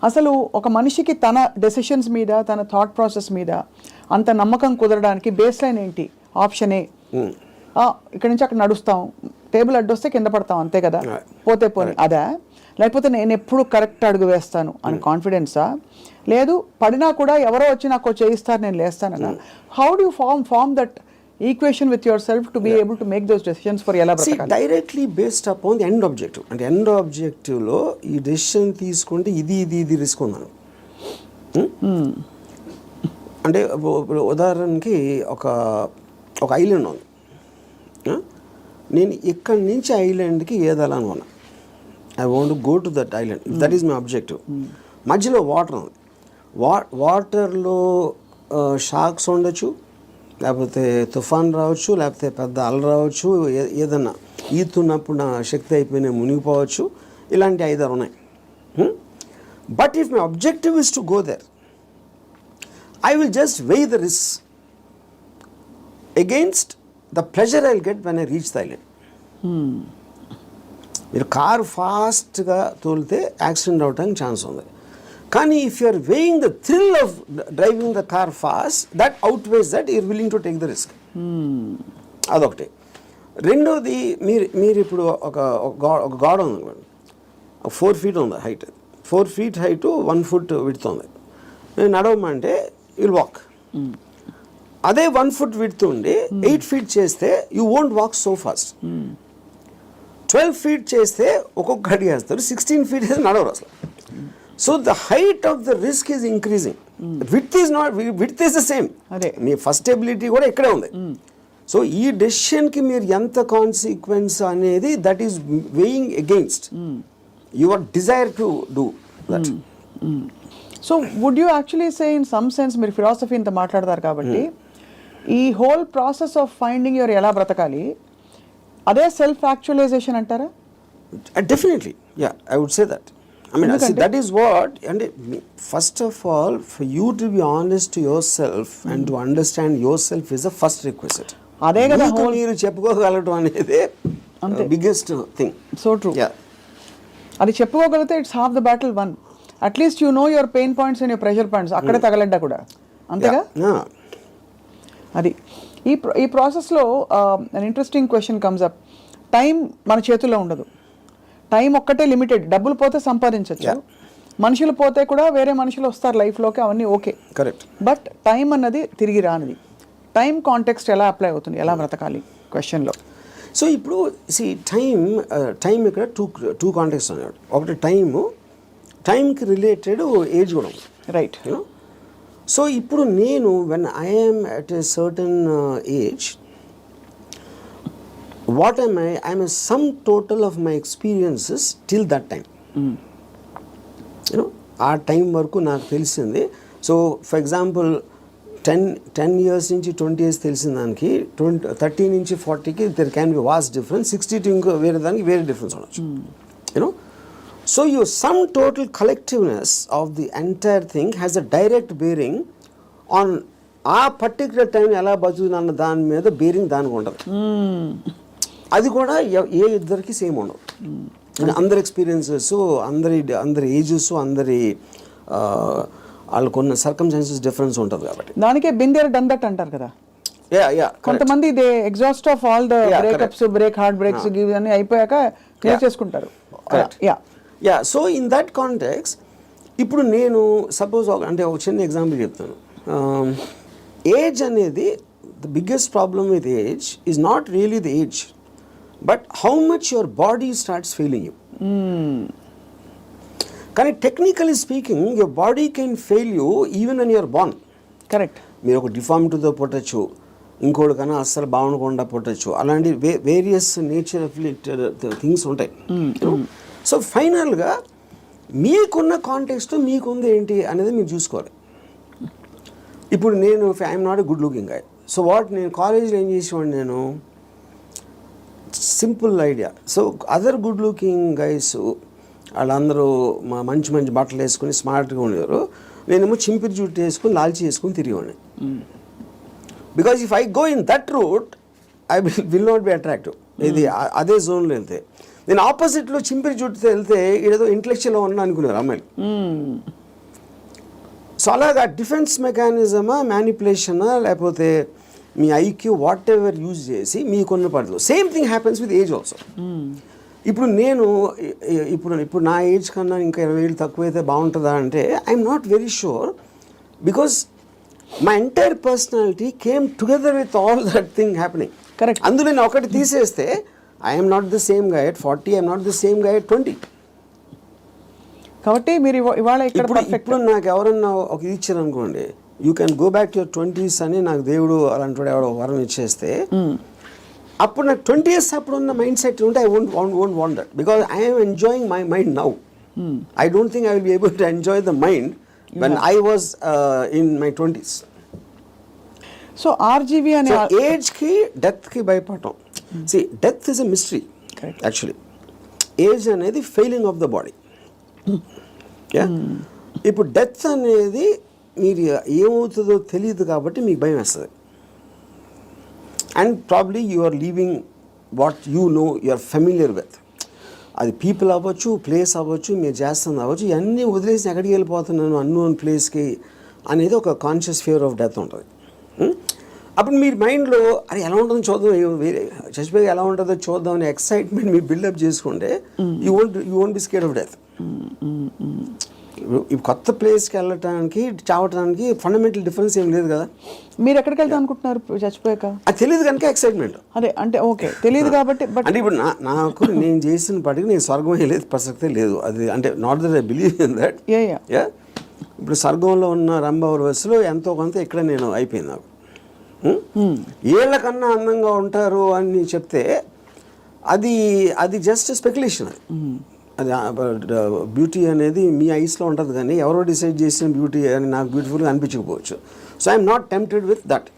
అసలు ఒక మనిషికి తన డెసిషన్స్ మీద తన థాట్ ప్రాసెస్ మీద అంత నమ్మకం కుదరడానికి బేస్ లైన్ ఏంటి? ఆప్షన్ ఏ, ఇక్కడ నుంచి అక్కడ నడుస్తాం, టేబుల్ అడ్డొస్తే కింద పడతాం అంతే కదా, పోతే పోనీ అదా? లేకపోతే నేను ఎప్పుడు కరెక్ట్ అడుగు వేస్తాను అని కాన్ఫిడెన్సా? లేదు పడినా కూడా ఎవరో వచ్చి నాకు చేయిస్తారు నేను లేస్తానన్నా? How do you form that equation with your self to be able to make those decisions for ఎలా బ్రతకాలి? Directly based upon the end objective. అంటే ఎండ్ ఆబ్జెక్టివ్లో ఈ డెసిషన్ తీసుకుంటే ఇది రిస్క్ ఉందను. అంటే ఉదాహరణకి ఒక ఐలాండ్ ఉంది. నేను ఇక్కడి నుంచి ఐలాండ్కి ఏదాలని ఉన్నా. I want go to that island, if that is my objective. మధ్యలో వాటర్ ఉంది. వాటర్లో షార్క్స్ ఉండొచ్చు, లేకపోతే తుఫాన్ రావచ్చు, లేకపోతే పెద్ద అల రావచ్చు, ఏదన్నా ఈతున్నప్పుడు నా శక్తి అయిపోయినా మునిగిపోవచ్చు. ఇలాంటి 5 ఉన్నాయి. But if my objective is to go there, I will just weigh the risks against the pleasure I'll get when I reach the island. మీరు కారు ఫాస్ట్గా తోలితే యాక్సిడెంట్ అవడానికి ఛాన్స్ ఉంది. కానీ if you are weighing the thrill of driving the car fast, that outweighs that you're willing to take the risk. అదొకటి. రెండోది, మీరు ఇప్పుడు ఒక గోడ ఉంది అనుకోండి, 4 feet ఉంది height, 4 feet height 1 foot width ఉంది. నేను నడవమంటే you'll walk. అదే 1 foot width ఉండి 8 feet చేస్తే you won't walk so fast. 12 feet చేస్తే ఒక్కొక్క అడుగు వేస్తారు, 16 feet చేస్తే నడవరు అసలు. So the height of the risk is increasing. Width is the same. Me first ability కూడా ఇక్కడే ఉంది. సో ఈ డెసిషన్కి మీరు ఎంత కాన్సిక్వెన్స్ అనేది that is weighing against your desire to do that. So would you actually say in some sense, మీరు philosophy ఇంత మాట్లాడతారు కాబట్టి ఈ whole process of finding your ఎలా బ్రతకాలి అదే సెల్ఫ్ యాక్చువలైజేషన్ అంటారా? Definitely, yeah, I would say that. I mean, that is what, and first of all, for you to be honest to yourself and to understand yourself is the first requisite. అదే కదా మీరు చెప్పుకోగలటం అనేది biggest thing. So true. అది చెప్పుకోగలిగితే it's half the battle won. At least you know your pain points and your pressure points. అక్కడే తగలడ్డా కూడా అంతేగా. అది ఈ ప్రాసెస్లో an interesting question comes up. Time మన చేతుల్లో ఉండదు. టైం ఒక్కటే లిమిటెడ్. డబ్బులు పోతే సంపాదించవచ్చు, మనుషులు పోతే కూడా వేరే మనుషులు వస్తారు లైఫ్లోకి, అవన్నీ ఓకే, కరెక్ట్. బట్ టైం అన్నది తిరిగి రానిది. టైం కాంటెక్స్ట్ ఎలా అప్లై అవుతుంది, ఎలా బ్రతకాలి క్వశ్చన్లో? సో ఇప్పుడు టైం ఇక్కడ టూ కాంటెక్స్ట్ అన్నాడు. ఒకటి టైంకి రిలేటెడ్ ఏజ్ కూడా ఉంది, రైట్. సో ఇప్పుడు నేను when I'm at a certain age, what am I? I am a sum total of my experiences till that time. ఆ టైం వరకు నాకు తెలిసింది. సో ఫర్ ఎగ్జాంపుల్ 10 years నుంచి 20 years తెలిసిన దానికి 30 నుంచి 40కి there can be vast difference. 60 to ఇంకో వేరే దానికి వేరే డిఫరెన్స్ ఉండొచ్చు. So your sum total collectiveness of the entire thing has a direct bearing on ఆ పర్టికులర్ టైం ఎలా బతుకుతున్న దాని మీద బేరింగ్ దానికి ఉండదు. అది కూడా ఏ ఇద్దరికి సేమ్ ఉండవు. అందరి ఎక్స్పీరియన్సెస్, అందరి ఏజెస్, అందరి వాళ్ళకున్న సర్కమ్స్టాన్సెస్ డిఫరెన్స్ ఉంటుంది కాబట్టి దానికే బిందేర్ డన్ దట్ అంటారు కదా. కొంతమంది they exhaust of all the breakups, heart breaks అన్ని అయిపోయాక క్లియర్ చేసుకుంటారు. Yeah, so in that context ఇప్పుడు నేను సపోజ్ అంటే ఒక చిన్న ఎగ్జాంపుల్ చెప్తాను. ఏజ్ అనేది the biggest problem with age is not really the age, but how much your body starts failing you. కానీ technically speaking your body can fail you even when you're born. Correct. మీరు ఒక డిఫార్మిటీతో పుట్టచ్చు, ఇంకోటి కన్నా అస్సలు బాగుండకుండా పుట్టచ్చు. అలాంటి various nature things ఉంటాయి. So ఫైనల్గా మీకున్న కాంటెక్స్ట్ మీకుంది ఏంటి అనేది మీరు చూసుకోవాలి. ఇప్పుడు నేను I'm not a good looking guy. So నేను కాలేజ్లో ఏం చేసేవాడిని, నేను simple idea. So other good looking guys వాళ్ళందరూ మంచి బట్టలు వేసుకుని స్మార్ట్గా ఉండేవారు. నేనేమో చింపిరి జుట్టు వేసుకుని లాల్చి వేసుకుని తిరిగేవాడిని. Because if I go in that route I will not be attractive. ఇది అదే జోన్లో వెళ్తే నేను ఆపోజిట్లో చింపిరి చుట్టూ వెళ్తే ఏదో ఇంటలెక్చువల్గా ఉన్నా అనుకున్నారు అమ్మాయిలు. సో అలాగా డిఫెన్స్ మెకానిజమా, మ్యానిపులేషనా, లేకపోతే మీ ఐక్యూ వాట్ ఎవర్ యూజ్ చేసి మీ కొన్ని పడదు. Same thing happens with age also. ఇప్పుడు నేను ఇప్పుడు నా ఏజ్ కన్నా ఇంకా 20 ఏళ్ళు తక్కువైతే బాగుంటుందా అంటే I'm not very sure, because my entire personality came together with all that thing happening. Correct. అందులో నేను ఒకటి తీసేస్తే I'm not the same guy at 40, I'm not the same guy at 20. కాబట్టి మీరు ఇవాళ ఇప్పుడు నాకు ఎవరన్నా ఒక ఇది ఇచ్చారు అనుకోండి, you can go back to your 20s అని నాకు దేవుడు అలాంటి ఎవడో వరం ఇచ్చేస్తే, అప్పుడు నాకు 20 years అప్పుడు ఉన్న మైండ్ సెట్ ఉంటే I won't want that, because I'm enjoying my mind now. I don't think I will be able to enjoy the mind when I was in my 20s. So RGV అనే ఏజ్కి డెత్కి భయపడటం. See death is a mystery actually. Age అనేది failing of the body. ఇప్పుడు death అనేది మీరు ఏమవుతుందో తెలియదు కాబట్టి మీకు భయం వేస్తుంది. And probably you are leaving what you no, you are familiar with. అది పీపుల్ అవ్వచ్చు, ప్లేస్ అవ్వచ్చు, మీరు చేస్తుంది అవ్వచ్చు, ఇవన్నీ వదిలేసి ఎక్కడికి వెళ్ళిపోతున్నాను అన్నోన్ ప్లేస్కి అనేది ఒక కాన్షియస్ ఫియర్ ఆఫ్ డెత్ ఉంటుంది. అప్పుడు మీరు మైండ్లో అది ఎలా ఉంటుందో చూద్దాం, వేరే చచ్చిపోయి ఎలా ఉంటుందో చూద్దాం అనే ఎక్సైట్మెంట్ మీరు బిల్డప్ చేసుకుంటే you won't be scared of death. కొత్త ప్లేస్కి వెళ్ళటానికి, చావటానికి ఫండమెంటల్ డిఫరెన్స్ ఏం లేదు కదా. మీరు ఎక్కడికి వెళ్తాం అనుకుంటున్నారు చచ్చిపోయాక? అది తెలియదు కనుక ఎక్సైట్మెంట్. అదే అంటే ఓకే తెలియదు కాబట్టి. బట్ అంటే ఇప్పుడు నాకు నేను చేసిన పాటికి నేను స్వర్గం వెళ్ళేది ప్రసక్తే లేదు. అది అంటే not that I believe in that. ఇప్పుడు స్వర్గంలో ఉన్న రంభావరవస్సులో ఎంతో కొంత ఇక్కడ నేను అయిపోయింది. నాకు ఏళ్ళకన్నా అందంగా ఉంటారు అని చెప్తే అది జస్ట్ స్పెక్యులేషన్. అది బ్యూటీ అనేది మీ ఐస్లో ఉంటుంది, కానీ ఎవరో డిసైడ్ చేసిన బ్యూటీ అని నాకు బ్యూటిఫుల్గా అనిపించకపోవచ్చు. So I'm not tempted with that.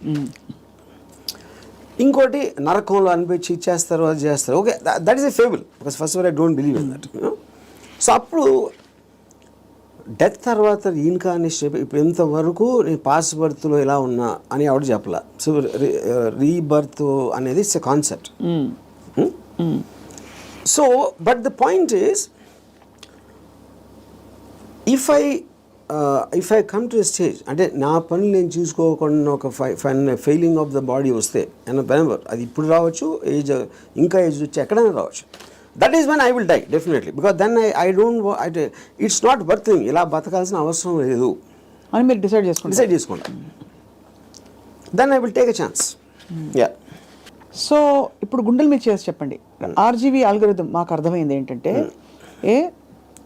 ఇంకోటి నరకంలో అనిపించి ఇచ్చేస్తారు, అది చేస్తారు. Okay, that is a fable, because first of all I don't believe in that. So అప్పుడు డెత్ తర్వాత ఇన్కార్నేషన్ ఇప్పుడు ఇంతవరకు నేను పాస్ బర్త్లో ఎలా ఉన్నా అని ఎవరు చెప్పలా. సో రీబర్త్ అనేది it's a concept. So but the point is, if I come to a stage, అంటే నా పనులు నేను చూసుకోకుండా ఒక ఫెయిలింగ్ ఆఫ్ ద బాడీ వస్తే అది ఇప్పుడు రావచ్చు, ఇంకా ఏజ్ వచ్చి ఎక్కడైనా రావచ్చు. That is when I will die definitely, because then I don't it's not birthing, ఇలా బతకాల్సిన అవసరం లేదు అని మీరు డిసైడ్ చేసుకుంటా. Then I will take a chance. So ఇప్పుడు గుండెల మీద చేసి చెప్పండి. ఆర్జీవీ ఆల్గోరిథం మాకు అర్థమైంది ఏంటంటే,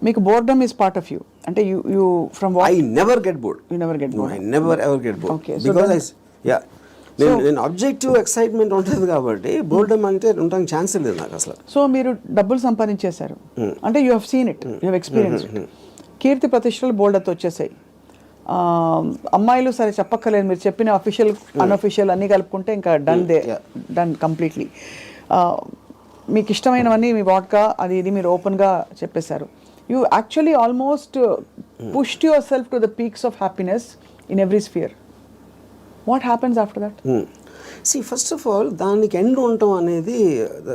మీకు boredom is part of you. అంటే you from I never get bored. You never get bored. I never ever get bored. Okay, because నేను ఆబ్జెక్టివ్ ఎక్సైట్మెంట్ ఉంటుంది కాబట్టి బోర్డమ్ అంటే ఉండడానికి ఛాన్స్ లేదు నాకు అసలు. సో మీరు డబ్బులు సంపాదించేశారు అంటే you have seen it, you have experience. కీర్తి ప్రతిష్టలు బోల్డర్తో వచ్చేసాయి. అమ్మాయిలు సరే చెప్పక్కర్లేదు, మీరు చెప్పిన అఫీషియల్ అన్అఫీషియల్ అన్నీ కలుపుకుంటే ఇంకా డన్ కంప్లీట్లీ. మీకు ఇష్టమైనవన్నీ మీ వాడ్కా అది ఇది మీరు ఓపెన్గా చెప్పేశారు. You actually almost pushed your self to the peaks of happiness in every sphere. What happens after that? See, first of all, దానికి ఎండ్ ఉండటం అనేది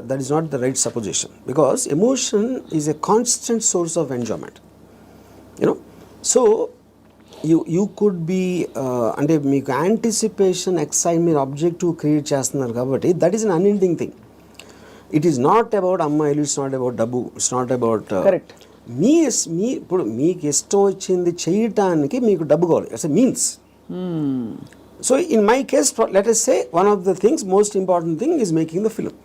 that is not the right supposition, because emotion is a constant source of enjoyment. You know, so you could be అంటే మీకు anticipation, excitement, objective create చేస్తున్నారు కాబట్టి that is an unending thing. It is not about అమ్మాయిలు, it's not about డబ్బు, it's not about me ఇప్పుడు మీకు ఇష్టం వచ్చింది చేయటానికి మీకు డబ్బు కావాలి, it's a means. So in my case, let us say one of the things, most important thing is making the film.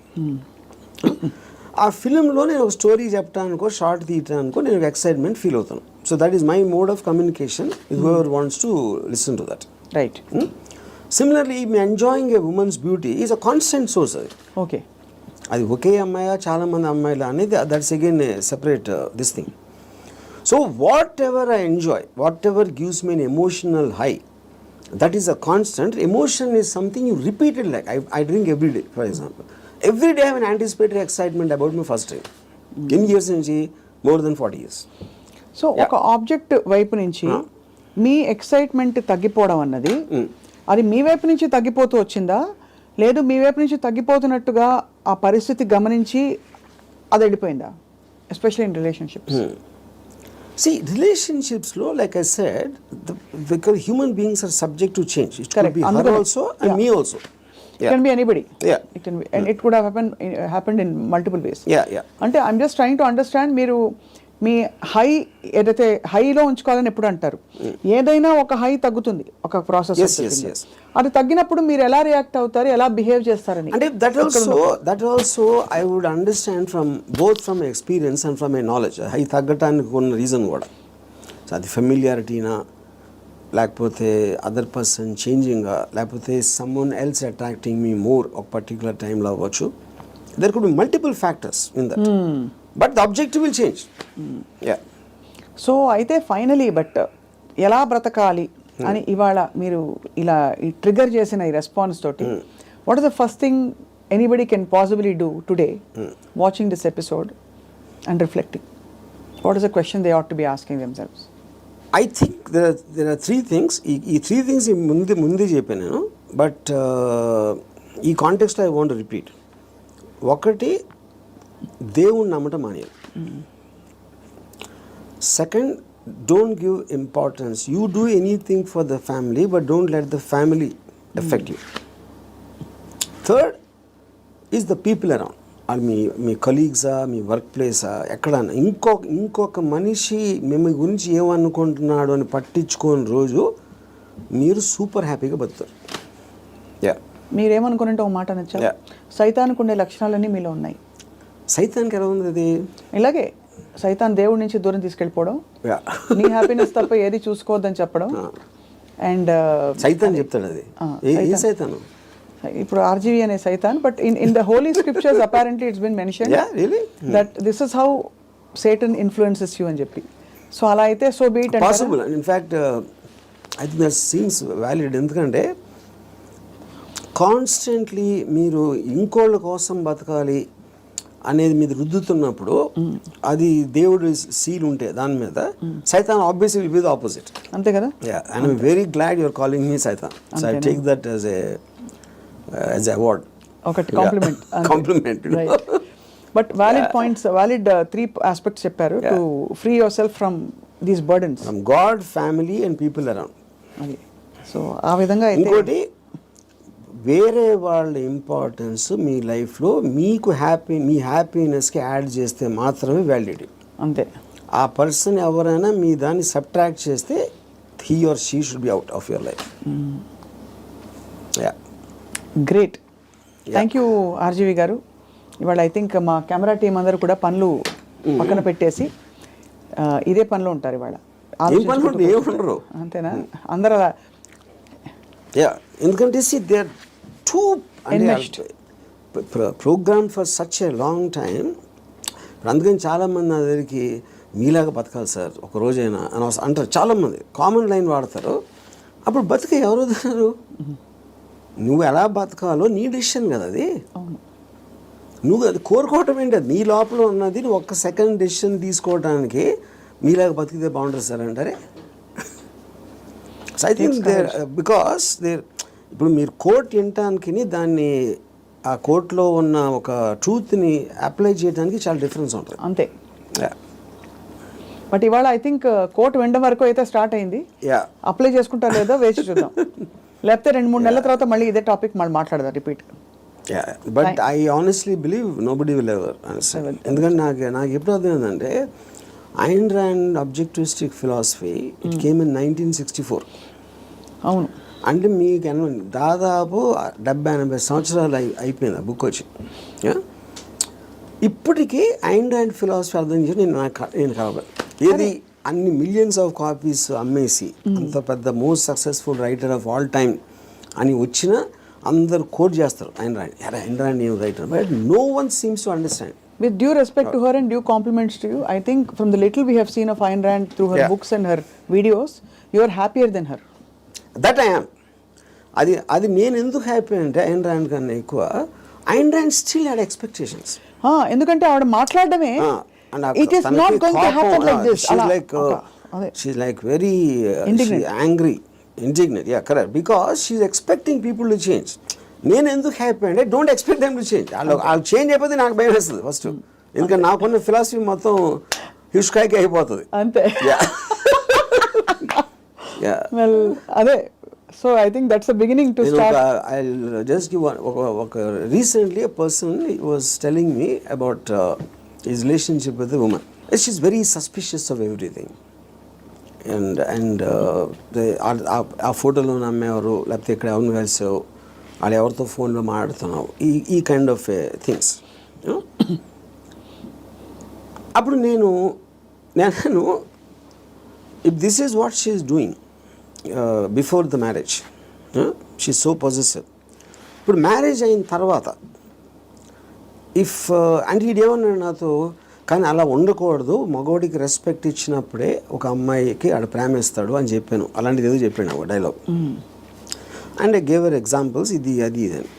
ఆ ఫిలింలో నేను ఒక స్టోరీ చెప్పడానికో షార్ట్ తీయటానికో నేను ఎక్సైట్మెంట్ ఫీల్ అవుతాను. So that is my mode of communication with whoever wants to listen to that. Right. Similarly enjoying A women's beauty is a constant source. అది okay, అది ఒకే అమ్మాయి, చాలా మంది అమ్మాయిలు అనేది that's again separate this thing. So what ever I enjoy, what ever gives me N emotional high, that is a constant. Emotion is something you repeat it. Like I drink every day, for example. Every day I have an anticipatory excitement about my first drink. In years nunchi more than 40 years. So ఒక object వైపు నుంచి మీ excitement తగ్గిపోవడం అన్నది అది మీ వైపు నుంచి తగ్గిపోతూ వచ్చిందా, లేదు మీ వైపు నుంచి తగ్గిపోతున్నట్టుగా ఆ పరిస్థితి గమనించి అది వెళ్ళిపోయిందా, especially in relationships? See, relationships, like I said, because human beings are subject to change. It could be her also and me also. It can be anybody. Yeah. It can be, and it could have happened in multiple ways. Yeah. అంటే I'm just trying to understand, మీరు మీ high ఏదైతే హైలో ఉంచుకోవాలని ఎప్పుడు అంటారు, ఏదైనా ఒక high తగ్గుతుంది ఒక ప్రాసెస్. Yes. అది తగ్గినప్పుడు మీరు ఎలా రియాక్ట్ అవుతారు, ఎలా బిహేవ్ చేస్తారని? అంటే that also I would understand from both from experience and from my knowledge. High తగ్గటానికి ఉన్న రీజన్ కూడా, సో అది ఫెమిలియారిటీనా, లేకపోతే అదర్ పర్సన్ చేంజింగ్, లేకపోతే someone else attracting me more ఒక పర్టికులర్ టైంలో అవ్వచ్చు. There could be multiple factors in that, but the objective will change. So అయితే ఫైనలీ బట్ ఎలా బ్రతకాలి అని ఇవాళ మీరు ఇలా ఈ ట్రిగర్ చేసిన ఈ రెస్పాన్స్ తోటి, what is the first thing anybody can possibly do today watching this episode and reflecting? What is the question they ought to be asking themselves? I think there are three things. ఈ three things ముందే చెప్పాను నేను, but ఈ కాంటెక్స్ట్లో I want repeat. ఒకటి, దేవుణ్ణి నమ్మటం మానేయాలి. Second, don't give importance. You do anything for the family, but don't let the family effect you. Third is the people around. అది మీ కలీగ్సా, మీ వర్క్ ప్లేసా, ఎక్కడన్నా ఇంకొక మనిషి మీ గురించి ఏమనుకుంటున్నాడు అని పట్టించుకోని రోజు మీరు సూపర్ హ్యాపీగా బతుకుతారు. మీరేమనుకున్నట్టు ఒక మాట నచ్చా, సైతానికి ఉండే లక్షణాలన్నీ మీలో ఉన్నాయి. సైతానికి ఎలా ఉంది అది? ఇలాగే సైతాన్ దేవుడి నుంచి దూరం తీసుకెళ్ళిపోవడం, నీ హ్యాపీనెస్ తప్ప ఏది చూసుకోవద్దని చెప్పడం. అండ్ సైతాన్ చెప్తాడు అది. ఏ సైతాను? ఇప్పుడు ఆర్జీవీ అనే సైతాన్, but in the holy scriptures apparently it's been mentioned that this is how Satan influences you అని చెప్పి. సో అలా అయితే so be it. Possible. In fact I think that seems valid. ఎందుకంటే కాన్స్టెంట్లీ మీరు ఇంకోళ్ళ కోసం బతకాలి అనేది మీద రుద్దుతున్నప్పుడు, అది దేవుడి సీల్ ఉంటే దాని మీద, సైతాన్ obviously will be the opposite. అంతే కదా? And I'm very glad you're calling me సైతాన్. So I take that as a award, ఒకటి compliment. Right. But valid points, valid 3 aspects చెప్పారు to free your self from these burdens, from God, family and people around. అది. So ఆ విధంగా అయితే ఇంకోటి, వేరే వాళ్ళ ఇంపార్టెన్స్ మీ లైఫ్లో మీకు మీ హ్యాపీనెస్కి యాడ్ చేస్తే మాత్రమే వ్యాలిడిటీ. అంతే. ఆ పర్సన్ ఎవరైనా మీ దాన్ని సబ్ట్రాక్ట్ చేస్తే he or she should be out of your life. Great. Thank you RGV గారు. ఇవాళ ఐ థింక్ మా కెమెరా టీం అందరూ కూడా పనులు పక్కన పెట్టేసి ఇదే పనిలో ఉంటారు ఇవాళ. అంతేనా? అందరూ అలా. ఎందుకంటే they are too program for such a long time. అందుకని చాలామంది నా దగ్గరికి మీలాగా బతకాలి సార్ ఒక రోజైనా అని అంటారు. చాలామంది కామన్ లైన్ వాడతారు. అప్పుడు బతికే ఎవరు వదలరు. నువ్వు ఎలా బతకాలో నీ డిసిషన్ కదా అది. నువ్వు అది కోరుకోవటం ఏంటి? అది నీ లోపల ఉన్నది. నువ్వు ఒక్క సెకండ్ డిసిషన్ తీసుకోవడానికి మీలాగా బతికితే బాగుంటుంది సార్ అంటారే. సో ఐ థింక్ బికాస్ ఇప్పుడు మీరు కోర్ట్ వినటానికి దాన్ని ఆ కోర్టులో ఉన్న ఒక ట్రూత్ని అప్లై చేయడానికి చాలా డిఫరెన్స్ ఉంటుంది. అంతే. బట్ ఇవాళ ఐ థింక్ కోర్టు వినడం వరకు అయితే స్టార్ట్ అయింది. అప్లై చేసుకుంటా లేదో వేచి చూద్దాం. లేకపోతే 2-3 నెలల తర్వాత మళ్ళీ ఇదే టాపిక్ మళ్ళీ మాట్లాడదాం repeat. But I honestly believe nobody will ever understand. ఎందుకంటే నాకు ఎప్పుడు అర్థమైందంటే Ayn Rand objectivistic philosophy it came in 1964. అవును. అంటే మీకు దాదాపు 70-80 సంవత్సరాలు అయిపోయింది ఆ బుక్ వచ్చి. ఇప్పటికీ ఐన్ ర్యాండ్ ఫిలాసఫీ అర్థం చేసి నేను కావాలి ఏది అన్ని మిలియన్స్ ఆఫ్ కాపీస్ అమ్మేసి అంత పెద్ద most successful writer of all time అని వచ్చిన అందరు కోట్ చేస్తారు ఐన్ ర్యాండ్ ఏం writer, but no one seems to understand. With due respect to her and due compliments to you, I think from the little we have seen of Ayn Rand through her books and her videos, you are happier than her. That I am. అది నేను ఎందుకు happy అంటే Ayn Rand కన్నా ఎక్కువ Ayn Rand still had expectations. ఎందుకంటే ఆవిడ మాట్లాడమే it is not going to happen like this. She's like very angry, indignant. Yeah, correct. Because she's expecting people to change. నేను ఎందుకు హ్యాపీ అంటే don't expect them to change. వాళ్ళు change అయిపోతే నాకు భయం వేస్తుంది ఫస్ట్. ఎందుకంటే నాకున్న ఫిలాసఫీ మొత్తం హిస్కాయికి అయిపోతుంది. అంతే. వెల్ అదే, so I think that's the beginning to start. I just give ఒక recently a person was telling me about his relationship with a woman. She's very suspicious of everything. And ఆ ఫోటోలో నమ్మేవారు, లేకపోతే ఇక్కడ ఎవరిని కలిసావు, వాళ్ళు ఎవరితో ఫోన్లో మాట్లాడుతున్నావు, ఈ కైండ్ ఆఫ్ థింగ్స్. అప్పుడు నేను if this is what she is doing before the marriage, she so possessive. ఇప్పుడు మ్యారేజ్ అయిన తర్వాత అంటే ఇదేమన్నాడు నాతో, కానీ అలా ఉండకూడదు, మగవాడికి రెస్పెక్ట్ ఇచ్చినప్పుడే ఒక అమ్మాయికి ఆడ ప్రేమిస్తాడు అని చెప్పాను. అలాంటిది ఏదో చెప్పాను ఒక dialogue. And I gave examples, ఇది అది ఇదని.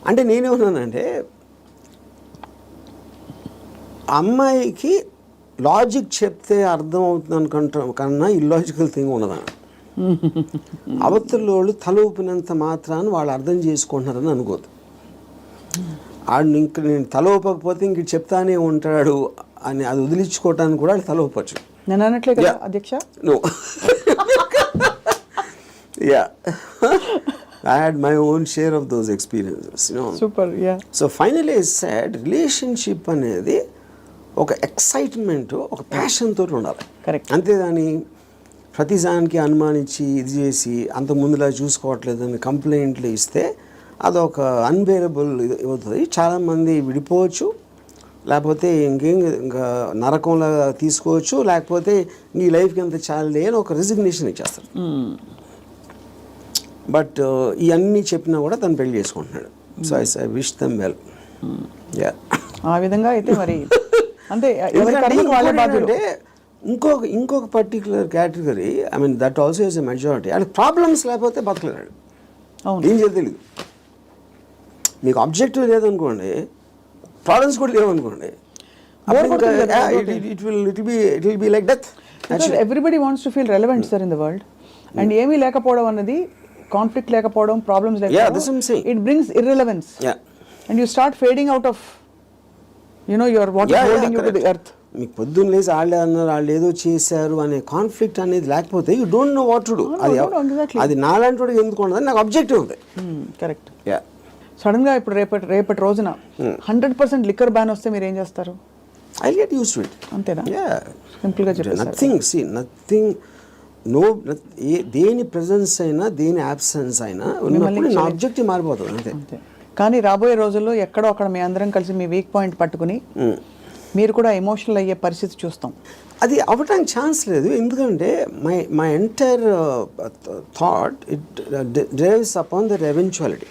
అంటే నేనేమన్నానంటే, అమ్మాయికి లాజిక్ చెప్తే అర్థం అవుతుంది అనుకుంటా కన్నా ఇల్లాజికల్ థింగ్ ఉన్నదని. అవతల వాళ్ళు తల ఊపినంత మాత్రాన్ని వాళ్ళు అర్థం చేసుకుంటున్నారని అనుకోదు. ఇంక నేను తల ఊపకపోతే ఇంక చెప్తానే ఉంటాడు అని అది వదిలించుకోవటానికి కూడా తల ఊపచ్చు. నేను అనట్లే కదా అధ్యక్ష. No, yeah, I had my own share of those experiences, you know. Super, yeah. So finally I said, relationship అనేది ఒక ఎక్సైట్మెంట్, ఒక ప్యాషన్ తోటి ఉండాలి. కరెక్ట్. అంతేగాని ప్రతిదానికి అనుమానించి ఇది చేసి అంత ముందులా చూసుకోవట్లేదని కంప్లైంట్లు ఇస్తే అదొక అన్బేరబుల్ అవుతుంది. చాలామంది విడిపోవచ్చు, లేకపోతే ఇంకా నరకంలా తీసుకోవచ్చు, లేకపోతే నీ లైఫ్కి ఎంత చాలే అని ఒక రిజిగ్నేషన్ ఇచ్చేస్తారు. బట్ ఇవన్నీ చెప్పినా కూడా తను పెళ్లి చేసుకుంటున్నాడు. So I wish them well. Yeah, ఆ విధంగా అయితే మరి అంటే ఇంకొక particular category, I mean that also is a majority. అంటే ప్రాబ్లమ్స్ లేకపోతే బతకలేడు, ఏం చేయాలి తెలియదు. మీకు ఆబ్జెక్టివ్ లేదనుకోండి, ప్రాబ్లమ్స్ కూడా లేవనుకోండి, it will be like death. Everybody wants to feel relevant sir in the world. And ఏమీ లేకపోవడం అన్నది, కాన్ఫ్లిక్ట్ లేకపోవడం, ప్రాబ్లమ్స్ లేకపోవడం, it brings irrelevance. And you start fading out of your what is holding you to the earth. మీకు పొద్దున్న లేసి వాళ్ళే అన్నారు, వాళ్ళు ఏదో చేశారు అనే కాన్ఫ్లిక్ట్ అనేది లేకపోతే you don't know what to do. అది నాలాంటి వాడికి ఎందుకు ఉండదు, నాకు ఆబ్జెక్టివ్ ఉంది. కరెక్ట్. సడన్ గా ఇప్పుడు రేపటి రోజున 100% లిక్కర్ బ్యాన్ వస్తే మీరు ఏం చేస్తారు? I get use to it. అంతేనా? సింపుల్ గా చెప్పండి. నథింగ్ దేని ప్రెజెన్స్ అయినా దేని అబ్సెన్స్ అయినా ఉన్నప్పుడు నా ఆబ్జెక్టివ్ మారిపోతుంది అంతే. కానీ రాబోయే రోజుల్లో ఎక్కడో అక్కడ మీ అందరం కలిసి మీ వీక్ పాయింట్ పట్టుకుని మీరు కూడా ఎమోషనల్ అయ్యే పరిస్థితి చూస్తాం. అది అవ్వటానికి ఛాన్స్ లేదు. ఎందుకంటే my entire thought it drives upon that ఎవెన్చువాలిటీ.